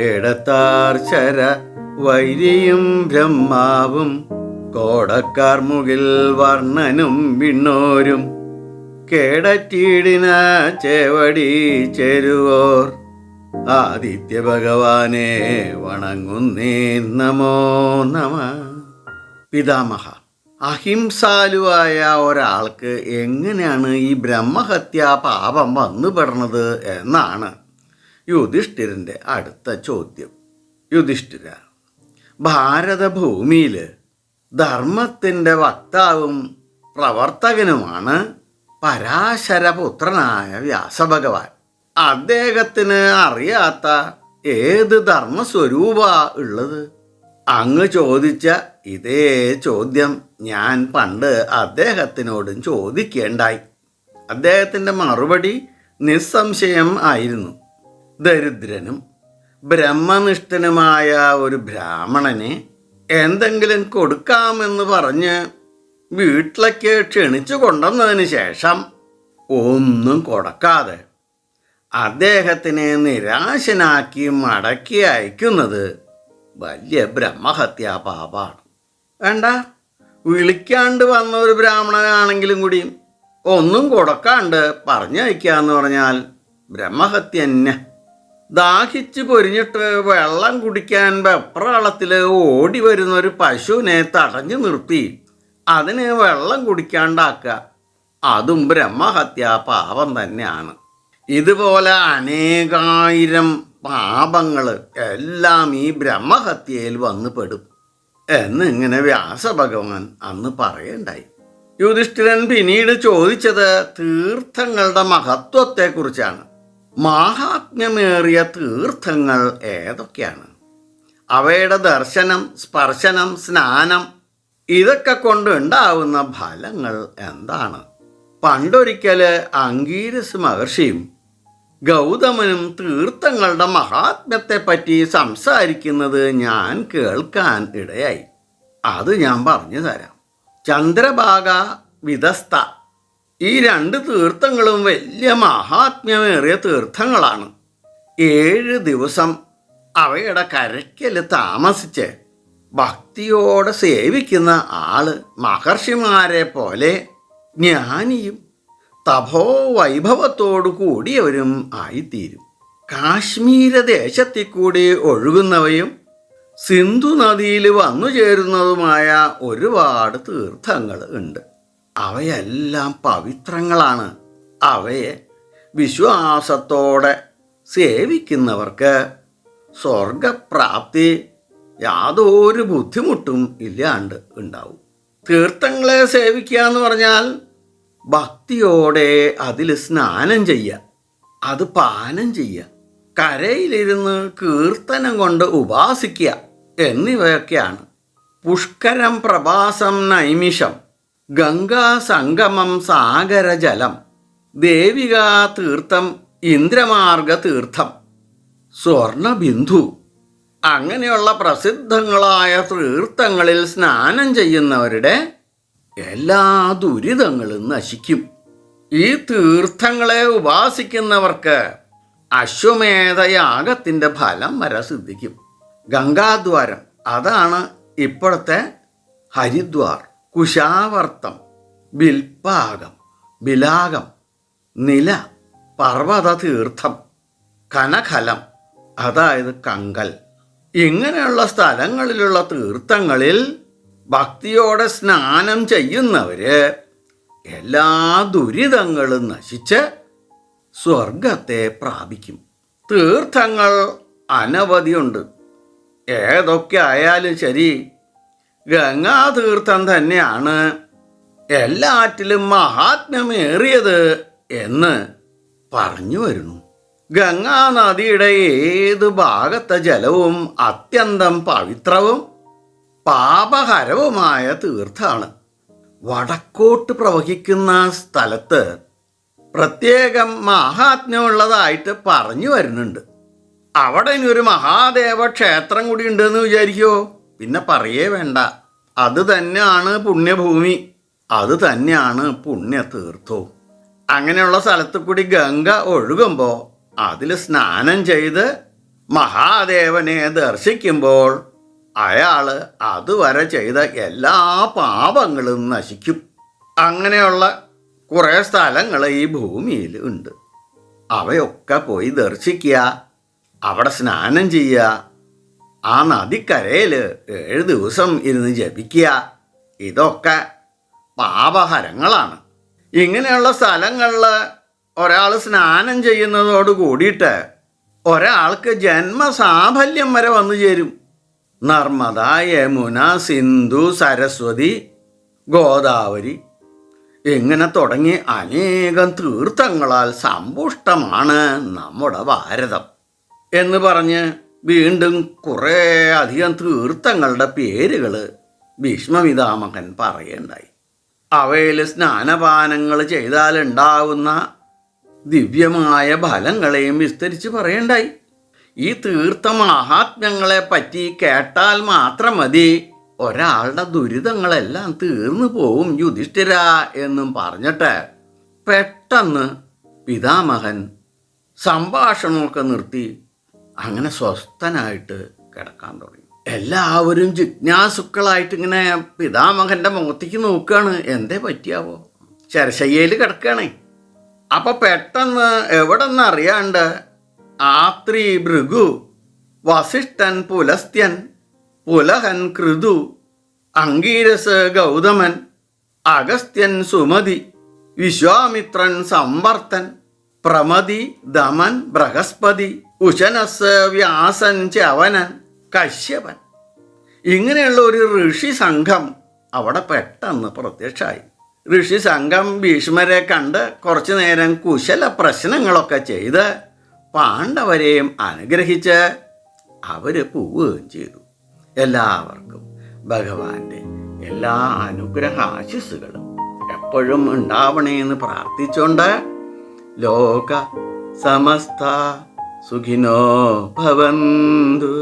എടത്താർശര വൈരിയും ബ്രഹ്മാവും കോടക്കാർ മുകിൽ വർണ്ണനും വിണ്ണോരും കേടറ്റീടിന ചേവടി ചേരുവോർ ആദിത്യ ഭഗവാനെ വണങ്ങുന്നേ നമോ നമ. പിതാമഹ, അഹിംസാലുവായ ഒരാൾക്ക് എങ്ങനെയാണ് ഈ ബ്രഹ്മഹത്യാ പാപം വന്നുപെടുന്നത് എന്നാണ് യുധിഷ്ഠിരൻ്റെ അടുത്ത ചോദ്യം. യുധിഷ്ഠിര, ഭാരതഭൂമിയിൽ ധർമ്മത്തിൻ്റെ വക്താവും പ്രവർത്തകനുമാണ് പരാശരപുത്രനായ വ്യാസഭഗവാൻ. അദ്ദേഹത്തിന് അറിയാത്ത ഏത് ധർമ്മസ്വരൂപ ഉള്ളത്? അങ്ങ് ചോദിച്ച ഇതേ ചോദ്യം ഞാൻ പണ്ട് അദ്ദേഹത്തിനോടും ചോദിക്കേണ്ടായി. അദ്ദേഹത്തിൻ്റെ മറുപടി നിസ്സംശയം ആയിരുന്നു. ദരിദ്രനും ബ്രഹ്മനിഷ്ഠനുമായ ഒരു ബ്രാഹ്മണനെ എന്തെങ്കിലും കൊടുക്കാമെന്ന് പറഞ്ഞ് വീട്ടിലേക്ക് ക്ഷണിച്ചു കൊണ്ടുവന്നതിന് ശേഷം ഒന്നും കൊടുക്കാതെ അദ്ദേഹത്തിനെ നിരാശനാക്കി മടക്കി അയക്കുന്നത് വലിയ ബ്രഹ്മഹത്യാ പാപാണ്. വേണ്ട, വിളിക്കാണ്ട് വന്ന ഒരു ബ്രാഹ്മണനാണെങ്കിലും കൂടി ഒന്നും കൊടുക്കാണ്ട് പറഞ്ഞയക്കാന്ന് പറഞ്ഞാൽ ബ്രഹ്മഹത്യ തന്നെ. ദാഹിച്ച് പൊരിഞ്ഞിട്ട് വെള്ളം കുടിക്കാൻ വെപ്രാളത്തിൽ ഓടി വരുന്നൊരു പശുവിനെ തടഞ്ഞു നിർത്തി അതിന് വെള്ളം കുടിക്കാണ്ടാക്കുക, അതും ബ്രഹ്മഹത്യാ പാപം തന്നെയാണ്. ഇതുപോലെ അനേകായിരം പാപങ്ങൾ എല്ലാം ഈ ബ്രഹ്മഹത്യയിൽ വന്നു പെടും എന്നിങ്ങനെ വ്യാസഭഗവാൻ അന്ന് പറയണ്ടായി. യുധിഷ്ഠിരൻ പിന്നീട് ചോദിച്ചത് തീർത്ഥങ്ങളുടെ മഹത്വത്തെക്കുറിച്ചാണ്. മാഹാത്മ്യമേറിയ തീർത്ഥങ്ങൾ ഏതൊക്കെയാണ്? അവയുടെ ദർശനം, സ്പർശനം, സ്നാനം ഇതൊക്കെ കൊണ്ട് ഉണ്ടാവുന്ന ഫലങ്ങൾ എന്താണ്? പണ്ടൊരിക്കൽ അംഗീരസ് മഹർഷിയും ഗൗതമനും തീർത്ഥങ്ങളുടെ മഹാത്മ്യത്തെപ്പറ്റി സംസാരിക്കുന്നത് ഞാൻ കേൾക്കാൻ ഇടയായി. അത് ഞാൻ പറഞ്ഞു തരാം. ചന്ദ്രഭാഗ, വിതസ്ത ഈ രണ്ട് തീർത്ഥങ്ങളും വലിയ മഹാത്മ്യമേറിയ തീർത്ഥങ്ങളാണ്. 7 ദിവസം അവയുടെ കരയ്ക്കൽ താമസിച്ച് ഭക്തിയോടെ സേവിക്കുന്ന ആള് മഹർഷിമാരെ പോലെ ജ്ഞാനിയും തപോവൈഭവത്തോടു കൂടിയവരും ആയിത്തീരും. കാശ്മീര ദേശത്തിൽ കൂടി ഒഴുകുന്നവയും സിന്ധു നദിയിൽ വന്നു ചേരുന്നതുമായ ഒരുപാട് തീർത്ഥങ്ങൾ ഉണ്ട്. അവയെല്ലാം പവിത്രങ്ങളാണ്. അവയെ വിശ്വാസത്തോടെ സേവിക്കുന്നവർക്ക് സ്വർഗപ്രാപ്തി യാതൊരു ബുദ്ധിമുട്ടും ഇല്ലാണ്ട് ഉണ്ടാവും. തീർത്ഥങ്ങളെ സേവിക്കുക എന്ന് പറഞ്ഞാൽ ഭക്തിയോടെ അതിൽ സ്നാനം ചെയ്യുക, അത് പാനം ചെയ്യുക, കരയിലിരുന്ന് കീർത്തനം കൊണ്ട് ഉപാസിക്കുക എന്നിവയൊക്കെയാണ്. പുഷ്കരം പ്രഭാസം നൈമിഷം, ഗംഗാ സംഗമം സാഗരജലം, ദേവികാ തീർത്ഥം ഇന്ദ്രമാർഗ തീർത്ഥം, സ്വർണബിന്ദു അങ്ങനെയുള്ള പ്രസിദ്ധങ്ങളായ തീർത്ഥങ്ങളിൽ സ്നാനം ചെയ്യുന്നവരുടെ എല്ലാ ദുരിതങ്ങളും നശിക്കും. ഈ തീർത്ഥങ്ങളെ ഉപാസിക്കുന്നവർക്ക് അശ്വമേധയാഗത്തിൻ്റെ ഫലം വരെ സിദ്ധിക്കും. ഗംഗാദ്വാരം, അതാണ് ഇപ്പോഴത്തെ ഹരിദ്വാർ, കുശാവർത്തം, ബിൽപാകം, ബിലാകം, നില, പർവ്വത തീർത്ഥം, കനഖലം അതായത് കങ്കൽ, ഇങ്ങനെയുള്ള സ്ഥലങ്ങളിലുള്ള തീർത്ഥങ്ങളിൽ ഭക്തിയോടെ സ്നാനം ചെയ്യുന്നവര് എല്ലാ ദുരിതങ്ങളും നശിച്ച് സ്വർഗത്തെ പ്രാപിക്കും. തീർത്ഥങ്ങൾ അനവധിയുണ്ട്. ഏതൊക്കെ ആയാലും ശരി, ഗംഗാതീർത്ഥം തന്നെയാണ് എല്ലാറ്റിലും മഹാത്മ്യമേറിയത് എന്ന് പറഞ്ഞു വരുന്നു. ഗംഗാനദിയുടെ ഏത് ഭാഗത്തെ ജലവും അത്യന്തം പവിത്രവും പാപഹരവുമായ തീർത്ഥാണ്. വടക്കോട്ട് പ്രവഹിക്കുന്ന സ്ഥലത്ത് പ്രത്യേകം മഹാത്മ്യമുള്ളതായിട്ട് പറഞ്ഞു വരുന്നുണ്ട്. അവിടെ ഇനി ഒരു മഹാദേവ ക്ഷേത്രം കൂടി ഉണ്ടെന്ന് വിചാരിക്കുമോ? പിന്നെ പറയേ വേണ്ട. അത് തന്നെയാണ് പുണ്യഭൂമി, അത് തന്നെയാണ് പുണ്യതീർത്ഥവും. അങ്ങനെയുള്ള സ്ഥലത്ത് കൂടി ഗംഗ ഒഴുകുമ്പോൾ അതിൽ സ്നാനം ചെയ്ത് മഹാദേവനെ ദർശിക്കുമ്പോൾ അയാൾ അതുവരെ ചെയ്ത എല്ലാ പാപങ്ങളും നശിക്കും. അങ്ങനെയുള്ള കുറേ സ്ഥലങ്ങൾ ഈ ഭൂമിയിൽ ഉണ്ട്. അവയൊക്കെ പോയി ദർശിക്കുക, അവിടെ സ്നാനം ചെയ്യുക, ആ നദിക്കരയിൽ 7 ദിവസം ഇരുന്ന് ജപിക്കുക. ഇതൊക്കെ പാപഹരങ്ങളാണ്. ഇങ്ങനെയുള്ള സ്ഥലങ്ങളിൽ ഒരാൾ സ്നാനം ചെയ്യുന്നതോട് കൂടിയിട്ട് ഒരാൾക്ക് ജന്മസാഫല്യം വരെ വന്നു ചേരും. നർമ്മദ, യമുന, സിന്ധു, സരസ്വതി, ഗോദാവരി ഇങ്ങനെ തുടങ്ങി അനേകം തീർത്ഥങ്ങളാൽ സമ്പുഷ്ടമാണ് നമ്മുടെ ഭാരതം എന്ന് പറഞ്ഞ് വീണ്ടും കുറേ അധികം തീർത്ഥങ്ങളുടെ പേരുകൾ ഭീഷ്മപിതാമഹൻ പറയുണ്ടായി. അവയിൽ സ്നാനപാനങ്ങൾ ചെയ്താലുണ്ടാവുന്ന ദിവ്യമായ ഫലങ്ങളെയും വിസ്തരിച്ച് പറയണ്ടായി. ഈ തീർത്ഥ മഹാത്മ്യങ്ങളെ പറ്റി കേട്ടാൽ മാത്രം മതി ഒരാളുടെ ദുരിതങ്ങളെല്ലാം തീർന്നു പോവും യുധിഷ്ഠിര എന്നും പറഞ്ഞിട്ട് പെട്ടെന്ന് പിതാമഹൻ സംഭാഷണമൊക്കെ നിർത്തി അങ്ങനെ സ്വസ്ഥനായിട്ട് കിടക്കാൻ തുടങ്ങി. എല്ലാവരും ജിജ്ഞാസുക്കളായിട്ട് ഇങ്ങനെ പിതാമഹന്റെ മുഖത്തേക്ക് നോക്കുകയാണ്. എന്തേ പറ്റിയാവോ? ശരശയ്യയിൽ കിടക്കുകയാണേ. അപ്പൊ പെട്ടെന്ന് എവിടെ നിന്നറിയാണ്ട് ആത്രി ഭൃഗു, വസിഷ്ഠൻ പുലസ്ത്യൻ, പുലഹൻ കൃതു, അംഗീരസ് ഗൗതമൻ, അഗസ്ത്യൻ സുമതി, വിശ്വാമിത്രൻ സംവർത്തൻ, പ്രമതി ദമൻ ബൃഹസ്പതി, ഉശനസ് വ്യാസൻ ചവനൻ, കശ്യപൻ ഇങ്ങനെയുള്ള ഒരു ഋഷി സംഘം അവിടെ പെട്ടെന്ന് പ്രത്യക്ഷമായി. ഋഷി സംഘം ഭീഷ്മരെ കണ്ട് കുറച്ചു നേരം കുശല പ്രശ്നങ്ങളൊക്കെ ചെയ്ത് പാണ്ഡവരെയും അനുഗ്രഹിച്ച് അവർ പോവുകയും ചെയ്തു. എല്ലാവർക്കും ഭഗവാന്റെ എല്ലാ അനുഗ്രഹ ആശിസ്സുകളും എപ്പോഴും ഉണ്ടാവണേന്ന് പ്രാർത്ഥിച്ചുകൊണ്ട് ലോക സമസ്ത സുഖിനോ ഭവന്തു.